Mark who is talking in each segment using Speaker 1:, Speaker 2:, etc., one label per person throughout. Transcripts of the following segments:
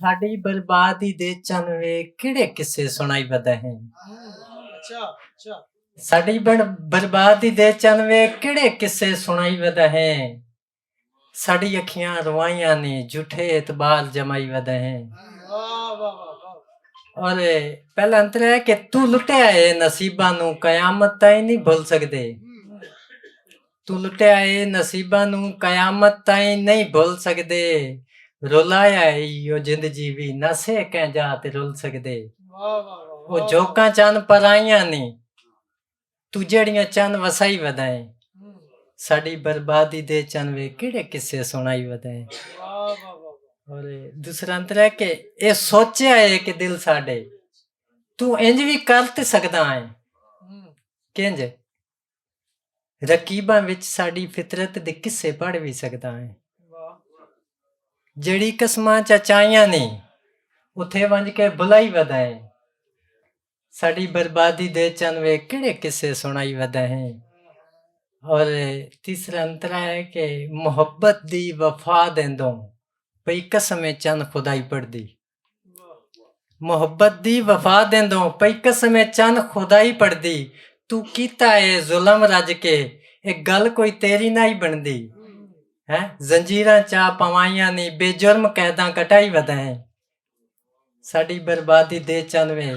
Speaker 1: ਸਾਡੀ ਬਰਬਾਦੀ ਦੇ ਚਨਵੇ ਕਿਹੜੇ ਕਿੱਸੇ ਸੁਣਾਈ ਵਦਾ ਹੈ।
Speaker 2: ਅੱਛਾ
Speaker 1: ਸਾਡੀ ਬਰਬਾਦੀ ਦੇ ਚਨਵੇ ਕਿਹੜੇ ਕਿੱਸੇ ਸੁਣਾਈ ਵਦਾ ਹੈ। ਸਾਡੀ ਅੱਖੀਆਂ ਰਵਾਈਆਂ ਨੇ ਝੂਠੇ ਇਤਬਾਰ ਜਮਾਈ ਵਦਾ ਹੈ।
Speaker 2: ਵਾਹ ਵਾਹ ਵਾਹ
Speaker 1: ਔਰ ਪਹਿਲਾ ਅੰਤਰ ਹੈ ਕਿ ਤੂੰ ਲੁੱਟਿਆ ਏ ਨਸੀਬਾਂ ਨੂੰ ਕਯਾਮਤ ਤਾਈਂ ਨਹੀਂ ਭੁੱਲ ਸਕਦੇ। ਤੂੰ ਲੁੱਟਿਆ ਏ ਨਸੀਬਾਂ ਨੂੰ ਕਯਾਮਤ ਤਾਈਂ ਨਹੀਂ ਭੁੱਲ ਸਕਦੇ। ਰੁਲਾਇਆ ਏ ਜਿੰਦ ਜੀਵੀ ਨਸੇ ਕਹਿ ਜਾ ਤੇ ਰੁੱਲ ਸਕਦੇ। ਉਹ ਜੋਕਾਂ ਚੰਨ ਪਰਾਈਆਂ ਨੇ ਤੂੰ ਜਿਹੜੀਆਂ ਚੰਨ ਵਸਾਈ ਵਦਾ ਹੈ। ਸਾਡੀ ਬਰਬਾਦੀ ਦੇ ਚੰਨਵੇ ਕਿਹੜੇ ਕਿੱਸੇ ਸੁਣਾਈ ਵਦਾ ਹੈ। ਔਰ ਦੂਸਰਾ ਅੰਤਰ ਹੈ ਕਿ ਇਹ ਸੋਚਿਆ ਹੈ ਕਿ ਦਿਲ ਸਾਡੇ ਤੂੰ ਇੰਜ ਵੀ ਕਰ ਤੇ ਸਕਦਾ ਹੈ। ਕਿੰਜ ਰਕੀਬਾਂ ਵਿੱਚ ਸਾਡੀ ਫਿਤਰਤ ਦੇ ਕਿੱਸੇ ਪੜ ਵੀ ਸਕਦਾ ਹੈ। ਜਿਹੜੀ ਕਸਮਾਂ ਚਾਚਾਈਆਂ ਨੇ ਉੱਥੇ ਵੰਜ ਕੇ ਬੁਲਾਈ ਵਦਾ ਹੈ। ਸਾਡੀ ਬਰਬਾਦੀ ਦੇ ਚੰਨਵੇ ਕਿਹੜੇ ਕਿੱਸੇ ਸੁਣਾਈ ਵਦਾ ਹੈ। ਔਰ ਤੀਸਰਾ ਅੰਤਰ ਹੈ ਕਿ ਮੁਹੱਬਤ ਦੀ ਵਫਾ ਦੇਂਦੋਂ ਪਈ ਕਸਮੇ ਚੰਨ ਖੁਦਾਈ ਪੜਦੀ। ਮੁਹੱਬਤ ਦੀ ਵਫਾ ਦੇਂਦੋਂ ਪਈ ਕਸਮੇ ਚੰਨ ਖੁਦਾਈ ਪੜਦੀ। ਤੂੰ ਕੀਤਾ ਏ ਜ਼ੁਲਮ ਰੱਜ ਕੇ ਇਹ ਗੱਲ ਕੋਈ ਤੇਰੀ ਨਾ ਹੀ ਬਣਦੀ ਹੈ। ਜ਼ੰਜੀਰਾਂ ਚਾ ਪਵਾਈਆਂ ਨੀ ਬੇਜੁਰਮ ਕੈਦਾਂ ਕਟਾਈ ਵਦਾ ਹੈ। ਸਾਡੀ ਬਰਬਾਦੀ ਦੇ ਚੰਨਵੇ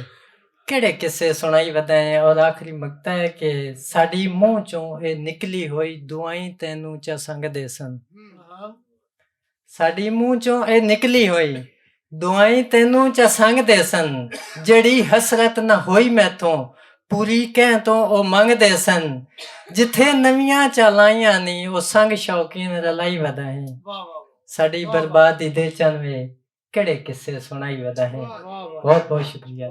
Speaker 1: ਕਿਹੜੇ ਕਿੱਸੇ ਸੁਣਾਈ ਵਦਾ ਹੈ। ਔਰ ਆਖਰੀ ਮਕਤਾ ਹੈ ਕਿ ਸਾਡੀ ਮੂੰਹ ਚੋਂ ਇਹ ਨਿਕਲੀ ਹੋਈ ਦੁਆਈ ਤੈਨੂੰ ਚਾ ਸੰਗਦੇ ਸਨ। ਸਾਡੀ ਮੂੰਹ ਚੋਂ ਇਹ ਨਿਕਲੀ ਹੋਈ ਦੁਆਈ ਤੈਨੂੰ ਚਾ ਸੰਗਦੇ ਸਨ। ਜਿਹੜੀ ਹਸਰਤ ਨਾ ਹੋਈ ਮੈਥੋਂ ਪੂਰੀ ਕਹਿ ਤੋਂ ਉਹ ਮੰਗਦੇ ਸਨ। ਜਿੱਥੇ ਨਵੀਆਂ ਚਾਲਾਈਆਂ ਨੀ ਉਹ ਸੰਗ ਸ਼ੌਕੀਨ ਰਲਾਈ ਵਦਾ ਹੈ। ਸਾਡੀ ਬਰਬਾਦੀ ਦੇ ਚੰਨਵੇ ਕਿਹੜੇ ਕਿੱਸੇ ਸੁਣਾਈ ਵਦਾ ਹੈ। ਬਹੁਤ ਬਹੁਤ ਸ਼ੁਕਰੀਆ।